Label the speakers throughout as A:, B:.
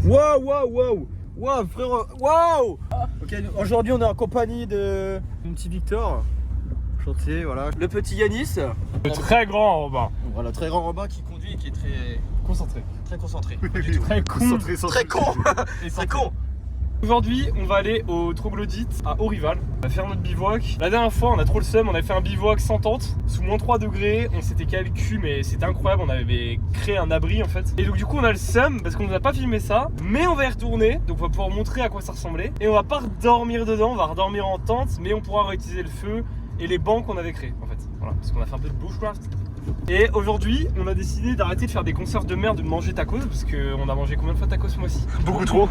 A: Waouh frérot, waouh. Ok, aujourd'hui on est en compagnie de mon petit Victor, chantier, voilà. Le petit Yanis.
B: Le très grand Robin.
A: Voilà, très grand Robin qui conduit et qui est très
B: Concentré.
A: concentré.
B: Très con.
A: Très con. Très con.
B: Aujourd'hui, on va aller au troglodyte à Haut-Rival. On va faire notre bivouac. La dernière fois, on a trop le seum. On a fait un bivouac sans tente, sous moins 3 degrés. On s'était calé le cul, mais c'était incroyable. On avait créé un abri en fait. Et donc, du coup, on a le seum parce qu'on nous a pas filmé ça. Mais on va y retourner. Donc, on va pouvoir montrer à quoi ça ressemblait. Et on va pas redormir dedans. On va redormir en tente. Mais on pourra réutiliser le feu et les bancs qu'on avait créés en fait. Voilà, parce qu'on a fait un peu de bushcraft. Et aujourd'hui, on a décidé d'arrêter de faire des conserves de merde, de manger tacos, parce qu'on a mangé combien de fois tacos ce mois-ci?
A: Beaucoup trop.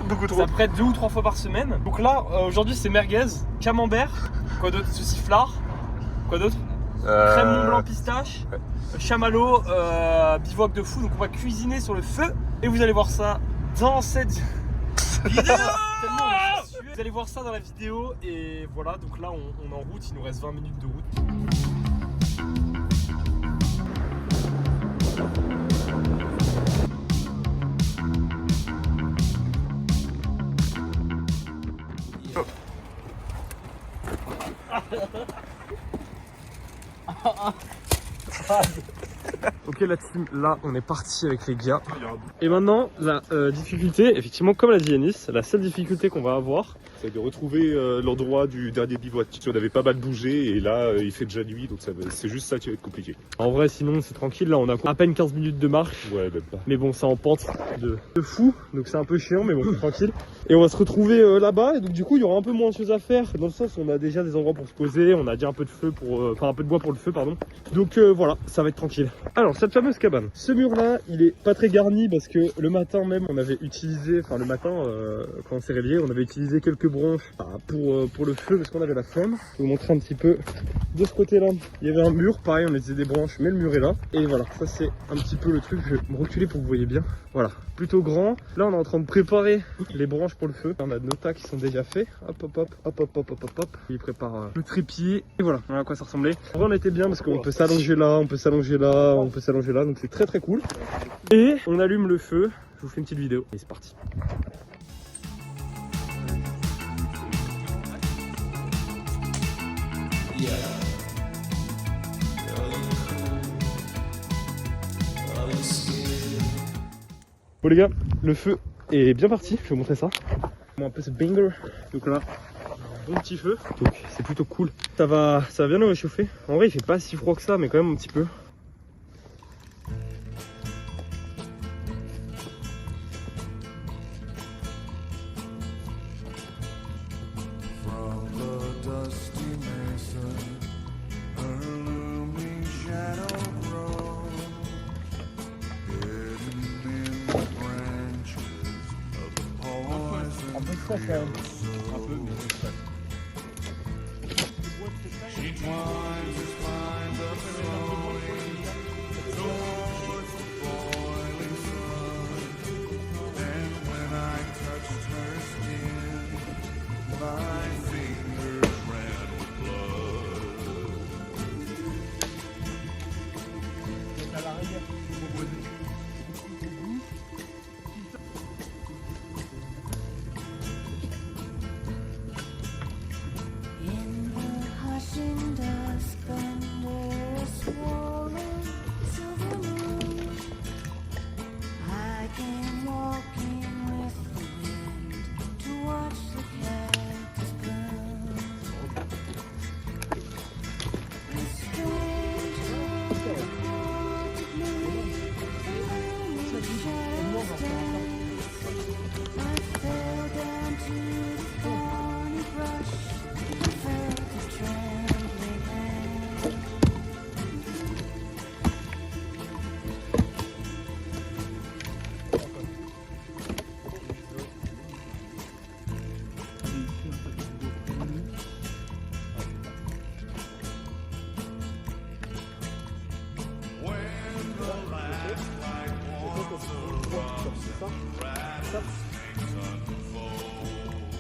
B: Beaucoup trop. Ça près 2 ou 3 fois par semaine. Donc là, aujourd'hui, c'est merguez, camembert, quoi d'autre? Sauciflard, quoi d'autre? Crème Mont Blanc pistache, chamallow, bivouac de fou. Donc on va cuisiner sur le feu et vous allez voir ça dans cette vidéo. Vous allez voir ça dans la vidéo et voilà. Donc là, on est en route. Il nous reste 20 minutes de route. Ok la team, là on est parti avec les gars. Et maintenant la difficulté, effectivement comme l'a dit Yanis, la seule difficulté qu'on va avoir,
C: c'est de retrouver l'endroit du dernier bivouac. On avait pas mal bougé et là il fait déjà nuit, donc c'est juste ça qui va être compliqué.
B: En vrai sinon c'est tranquille, là on a à peine 15 minutes de marche.
C: Ouais, même pas.
B: Mais bon c'est en pente de fou, donc c'est un peu chiant mais bon c'est tranquille. Et on va se retrouver là-bas et donc du coup il y aura un peu moins de choses à faire, dans le sens où on a déjà des endroits pour se poser, on a déjà un peu de feu pour, enfin un peu de bois pour le feu pardon. Donc voilà, ça va être tranquille. Alors cette fameuse cabane, ce mur là il est pas très garni parce que le matin même on avait utilisé, enfin le matin quand on s'est réveillé on avait utilisé quelques branches pour le feu parce qu'on avait la flemme. Je vais vous montrer un petit peu de ce côté là, il y avait un mur, pareil on utilisait des branches mais le mur est là. Et voilà, ça c'est un petit peu le truc, je vais me reculer pour que vous voyez bien. Voilà, plutôt grand. Là on est en train de préparer les branches pour le feu. On a nos tas qui sont déjà faits. Hop hop hop hop hop hop hop hop hop. Il prépare le trépied. Et voilà à quoi ça ressemblait. En vrai on était bien parce qu'on peut s'allonger là, on peut s'allonger là, on peut s'allonger là. Donc c'est très très cool. Et on allume le feu. Je vous fais une petite vidéo. Et c'est parti. Bon les gars, le feu est bien parti, je vais vous montrer ça. Un peu ce banger. Donc là, un bon petit feu. Donc c'est plutôt cool. Ça va bien nous réchauffer. En vrai il fait pas si froid que ça, mais quand même un petit peu. Un peu froid quand même. Un peu, mais c'est ça.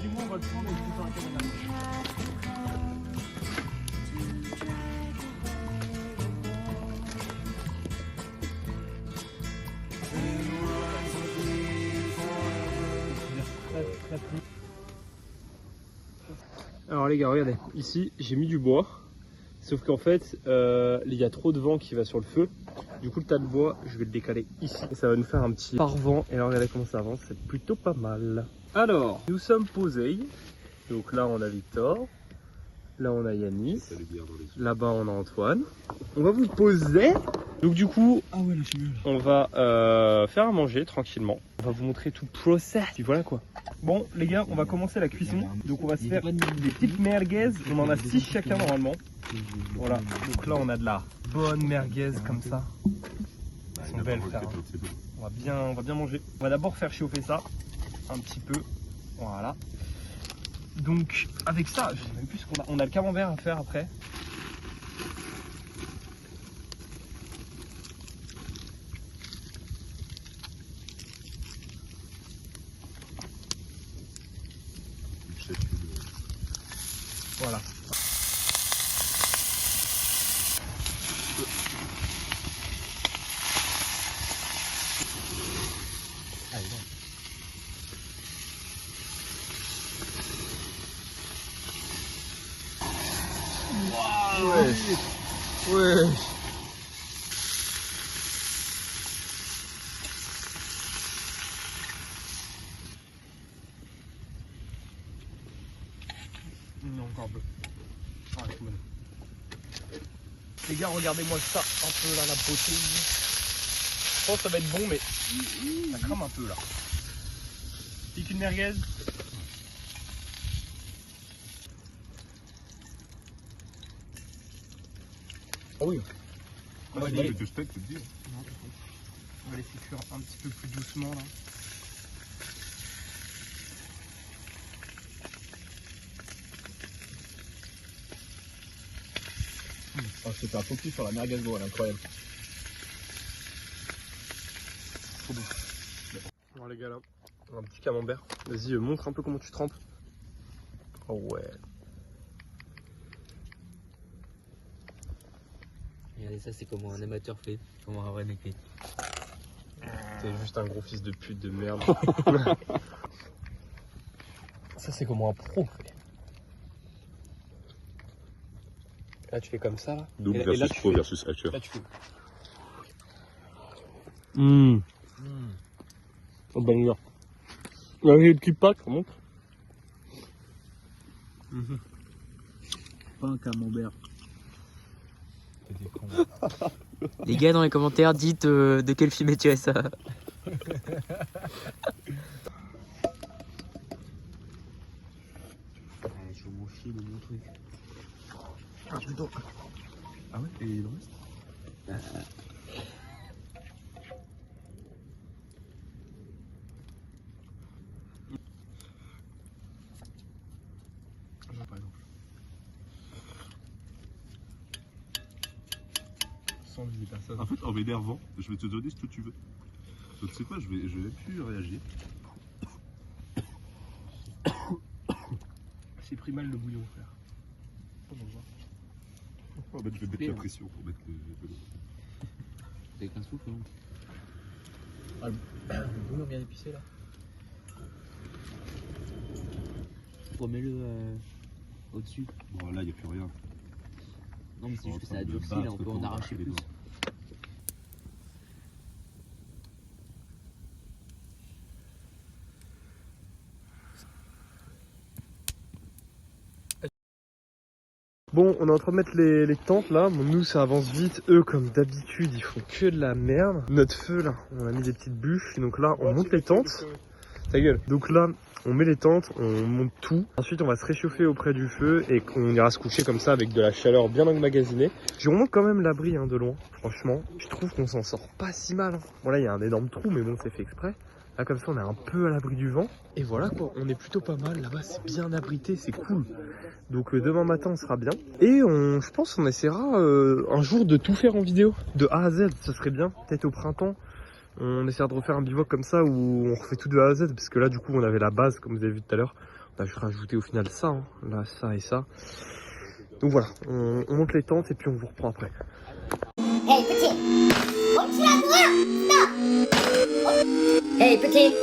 B: Dis-moi, on va le prendre et je vais faire un Alors les gars, regardez, ici j'ai mis du bois, sauf qu'en fait il y a trop de vent qui va sur le feu. Du coup le tas de bois, je vais le décaler ici et ça va nous faire un petit pare-vent. Et alors regardez comment ça avance, c'est plutôt pas mal. Alors, nous sommes posés. Donc là on a Victor, là on a Yanis, là-bas on a Antoine. On va vous poser. Donc du coup, on va faire à manger tranquillement. On va vous montrer tout le process. Et voilà quoi. Bon les gars, on va commencer la cuisson. Donc on va se faire des petites merguez. On en a 6 chacun normalement. Voilà. Donc là on a de la bonne merguez comme ça. Elles sont belles frère. On va bien manger. On va d'abord faire chauffer ça un petit peu. Voilà. Donc avec ça, je sais même plus ce qu'on a. On a le camembert à faire après. Voilà. Ouais. Non, encore un peu. Ah, c'est bon. Les gars, regardez-moi ça, un peu là, la beauté. Je pense que ça va être bon, mais ça crame un peu là. Pique une merguez. Oh oui. On va les laisser cuire un petit peu plus doucement là.
A: Oh, je te fais un focus sur la merguez d'eau, elle est incroyable.
B: Trop bon. Alors les gars là, un petit camembert. Vas-y, montre un peu comment tu trempes. Oh ouais.
D: Regardez ça, c'est comment un amateur fait, comment un vrai mec fait.
B: T'es juste un gros fils de pute de merde. Ça c'est comment un pro fait. Là tu fais comme ça là.
C: Double
B: et
C: versus
B: là,
C: pro versus hacker.
B: Là tu fais. Mmh. Oh ben là. Là j'ai le petit pack, ça monte.
A: Pas un camembert.
D: Les gars, dans les commentaires, dites de quel film est tiré ça.
C: Je vais m'en chier de mon truc.
A: Ah, putain. Ah ouais, et il reste par exemple.
B: Sans vider personne.
C: En fait, en m'énervant, je vais te donner ce que tu veux. Donc, tu sais quoi, je vais même plus réagir.
B: J'ai pris mal le bouillon, frère.
C: Oh, bah, je vais mettre la pression pour mettre le l'eau.
D: Avec un souffle, non?
A: Ah, le bouillon bien épicé là.
D: Remets-le au-dessus.
C: Bon, là, il n'y a plus rien.
D: Non, mais c'est juste que ça a durci, là, on peut en arracher plus.
B: Bon, on est en train de mettre les tentes là. Bon, nous, ça avance vite. Eux, comme d'habitude, ils font que de la merde. Notre feu là, on a mis des petites bûches. Donc là, on monte les tentes. Ta gueule. Donc là, on met les tentes, on monte tout. Ensuite, on va se réchauffer auprès du feu et on ira se coucher comme ça avec de la chaleur bien emmagasinée. Je remonte quand même l'abri de loin. Franchement, je trouve qu'on s'en sort pas si mal. Bon là, il y a un énorme trou, mais bon, c'est fait exprès. Là, comme ça, on est un peu à l'abri du vent. Et voilà quoi, on est plutôt pas mal. Là-bas, c'est bien abrité, c'est cool. Donc demain matin, on sera bien. Et je pense qu'on essaiera un jour de tout faire en vidéo. De A à Z, ça serait bien. Peut-être au printemps. On essaiera de refaire un bivouac comme ça où on refait tout de A à Z. Parce que là, du coup, on avait la base, comme vous avez vu tout à l'heure. On a juste rajouté au final ça. Hein. Là, ça et ça. Donc voilà, on monte les tentes et puis on vous reprend après.
E: Hey petit, on tire à droite, stop. Hey petit,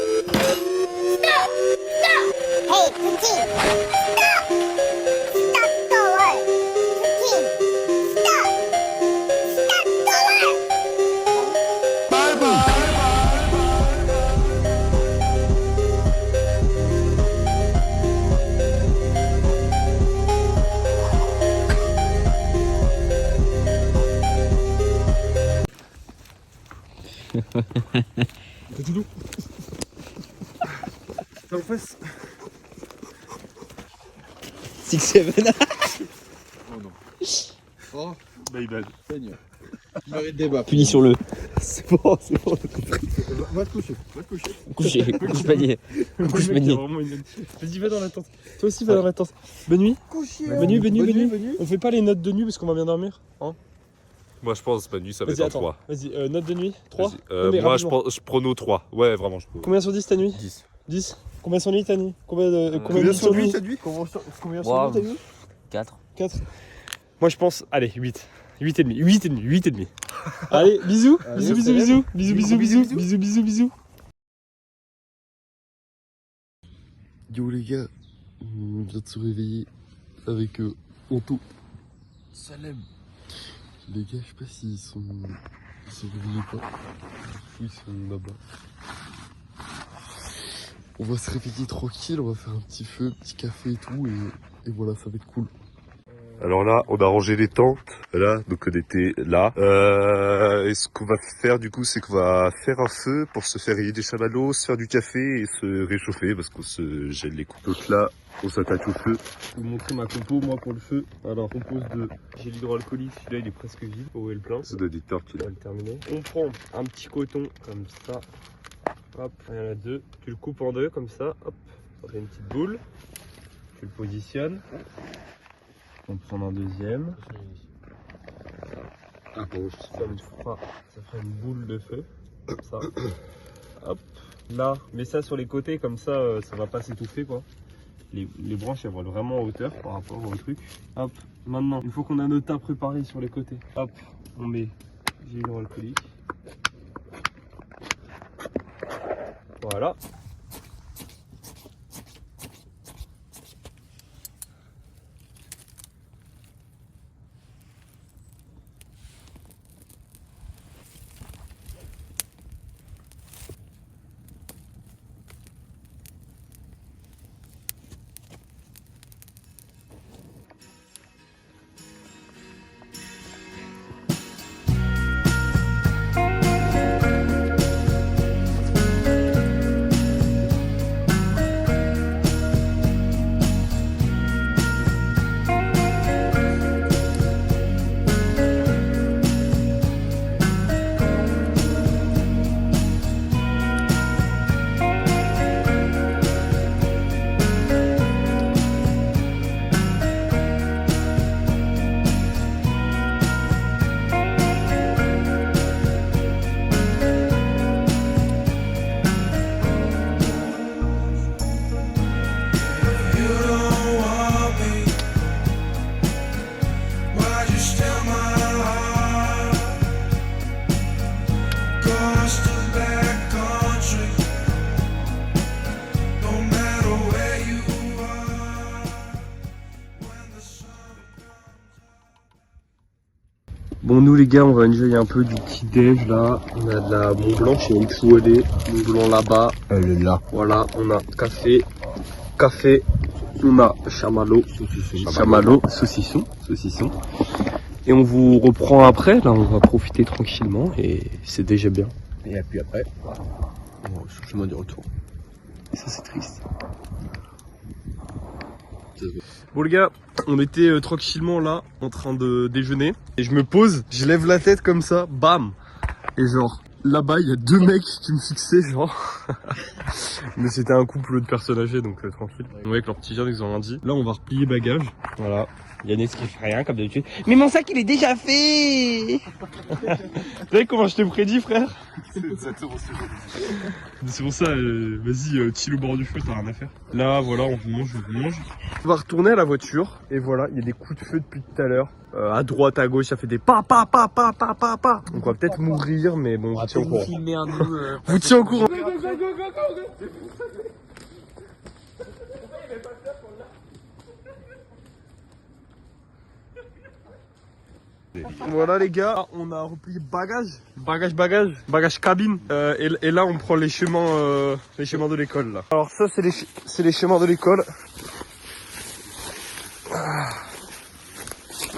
B: T'es tout doux. T'es en face.
D: 6-7.
A: Oh non. Oh,
C: My bad.
A: Seigneur. J'arrête débat.
D: Punition-le.
B: C'est bon, c'est bon.
A: Va te coucher, va te coucher.
D: Couche panier. Couche panier.
B: Vas-y, va dans la tente. Toi aussi, va dans la tente. Bonne nuit.
A: Coucher.
B: Bonne nuit. On fait pas les notes de nuit parce qu'on va bien dormir. Hein?
C: Moi, je pense, Manu, ça va
B: Vas-y,
C: être en
B: attends.
C: 3.
B: Vas-y, note de nuit 3.
C: Moi, je prono 3. Ouais, vraiment, je
B: Combien sur 10 ta nuit?
A: 10.
B: 10. Combien sur nuit ta nuit? Combien de
A: Combien
B: sur nuit?
A: ta nuit? Combien
D: Wow.
A: ta nuit?
D: 4.
B: 4. Moi je pense, allez, 8. 8,5. Allez, bisous.
A: Allez,
B: Bisous.
E: Yo les gars, on vient de se réveiller avec Anto.
A: Salem.
E: Les gars, je sais pas s'ils sont réveillés pas. Ils sont là-bas. On va se réveiller tranquille, on va faire un petit feu, petit café et tout, et voilà, ça va être cool.
C: Alors là, on a rangé les tentes. Là, donc on était là. Et ce qu'on va faire du coup, c'est qu'on va faire un feu pour se faire rayer des chamallows, se faire du café et se réchauffer parce qu'on se gèle les coups. Donc là, on s'attaque au feu.
B: Je vais vous montrer ma compo, moi pour le feu. Alors, compose de gel hydroalcoolique, celui-là il est presque vide, au est le plein.
C: Ça doit être des tortillas.
B: On va le terminer. On prend un petit coton comme ça. Hop, il y en a deux. Tu le coupes en deux comme ça. Hop, ça fait une petite boule. Tu le positionnes. On prend un deuxième. Ça fera une boule de feu. Comme ça. Hop. Là, mets ça sur les côtés comme ça, ça va pas s'étouffer quoi. Les branches elles vont vraiment en hauteur par rapport au truc. Hop. Maintenant, une fois qu'on a notre tas préparé sur les côtés, hop, on met gel hydroalcoolique. Voilà. Bon, nous les gars, on va enjoyer un peu du petit déj là. On a de la Mont Blanc, je sais même plus où elle est. Mont Blanc là-bas.
A: Elle est là.
B: Voilà, on a café, on a chamallow, saucisson. Et on vous reprend après, là on va profiter tranquillement et c'est déjà bien.
A: Et puis après, on sur le chemin du retour.
B: Et ça c'est triste. Bon les gars, on était tranquillement là, en train de déjeuner. Et je me pose, je lève la tête comme ça, bam. Et genre, là-bas il y a deux mecs qui me fixaient genre. Mais c'était un couple de personnes âgées donc tranquille. Ouais, avec leur petit jardin ils ont rien dit. Là on va replier bagages, voilà. Yannis qui fait rien comme d'habitude. Mais mon sac il est déjà fait. T'as vu comment je t'ai prédit frère? C'est pour ça, vas-y, chill au bord du feu, t'as rien à faire. Là, voilà, on mange. On va retourner à la voiture, et voilà, il y a des coups de feu depuis tout à l'heure. À droite, à gauche, ça fait des pa. Donc on va peut-être mourir, mais bon, vous tient au courant.
D: Filmer un peu.
B: Vous tient au courant. Voilà les gars, on a replié bagage cabine. Et là on prend les chemins de l'école là. Alors ça c'est les chemins de l'école.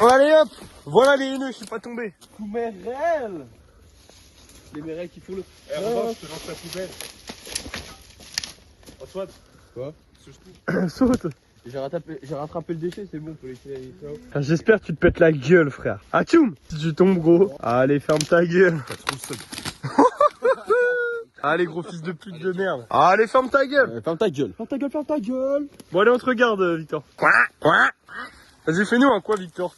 B: Allez hop, voilà les haineux, je suis pas tombé. Coumerel. Les mérelles qui font le...
C: je te lance la poubelle.
B: Antoine.
E: Quoi?
B: Saute.
A: J'ai rattrapé le déchet, c'est bon, faut laisser ça.
B: J'espère que tu te pètes la gueule frère. Atchoum. Si tu tombes gros. Allez ferme ta gueule. Allez gros fils de pute de merde. Allez ferme ta gueule.
A: Ferme ta gueule.
B: Ferme ta gueule. Bon allez on te regarde Victor. Vas-y fais-nous un quoi Victor.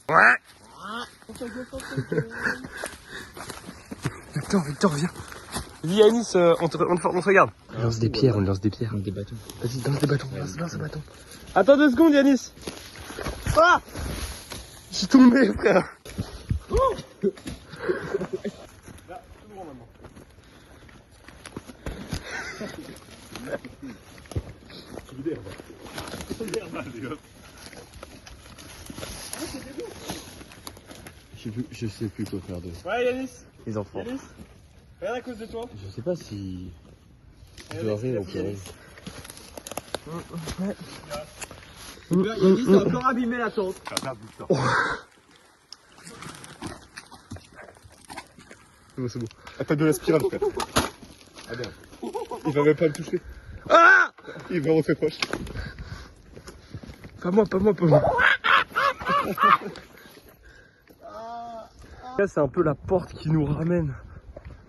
B: Victor viens. Viens Yanis, on te regarde. On lance des pierres. Des bâtons. Vas-y lance des bâtons. Lance des bâtons. Attends 2 secondes Yanis. Ah, je suis tombé frère. Là, tout bon maintenant.
E: Je sais plus quoi faire de.
B: Ouais Yanis.
D: Les enfants.
B: Yanis. Rien à cause de toi.
E: Je sais pas si. Je dois rire ou pleurer.
A: Yanis a encore abîmé la tente.
B: C'est bon.
C: Attaque de la spirale, frère.
B: Ah bien. Il va même pas me toucher.
C: Ah! Il est vraiment très proche.
B: Pas moi. Là, c'est un peu la porte qui nous ramène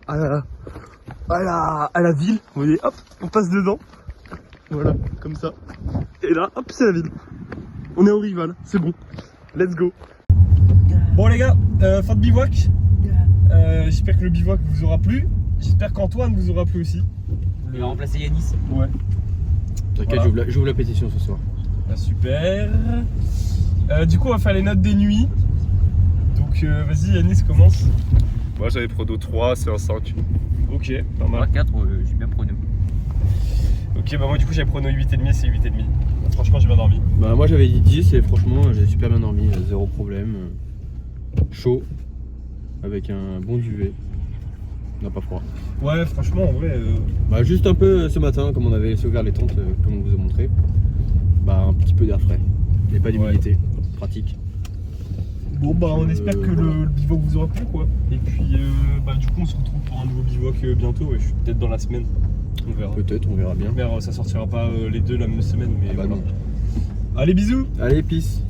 B: à la ville. Vous voyez, hop, on passe dedans. Voilà, comme ça. Et là, hop, c'est la ville. On est au rival, c'est bon. Let's go. Bon les gars, fin de bivouac. J'espère que le bivouac vous aura plu. J'espère qu'Antoine vous aura plu aussi.
D: Il va remplacer Yanis.
B: Ouais.
E: T'inquiète,
B: Voilà.
E: j'ouvre la pétition ce soir.
B: Ah, super. Du coup, on va faire les notes des nuits. Donc, vas-y, Yanis, commence.
C: Moi j'avais prono 3, c'est un 5.
B: Ok, pas mal.
D: 4, j'ai bien prono.
B: Ok, bah moi, du coup, j'avais prono 8,5, c'est 8,5. Franchement, j'ai bien dormi.
E: Bah, moi j'avais dit 10 et franchement, j'ai super bien dormi, zéro problème. Chaud, avec un bon duvet. On n'a pas froid.
B: Ouais, franchement, en vrai.
E: Bah, juste un peu ce matin, comme on avait laissé ouvert les tentes, comme on vous a montré. Bah, un petit peu d'air frais. Et pas d'humidité. Pratique.
B: Bon, bah, on espère que le bivouac vous aura plu, quoi. Et puis, bah, du coup, on se retrouve pour un nouveau bivouac bientôt. Et je suis peut-être dans la semaine. On verra.
E: Peut-être, on verra bien.
B: Mais ça sortira pas les deux la même semaine. Mais
E: Ah bah
B: voilà.
E: non.
B: Allez, bisous!
E: Allez, peace.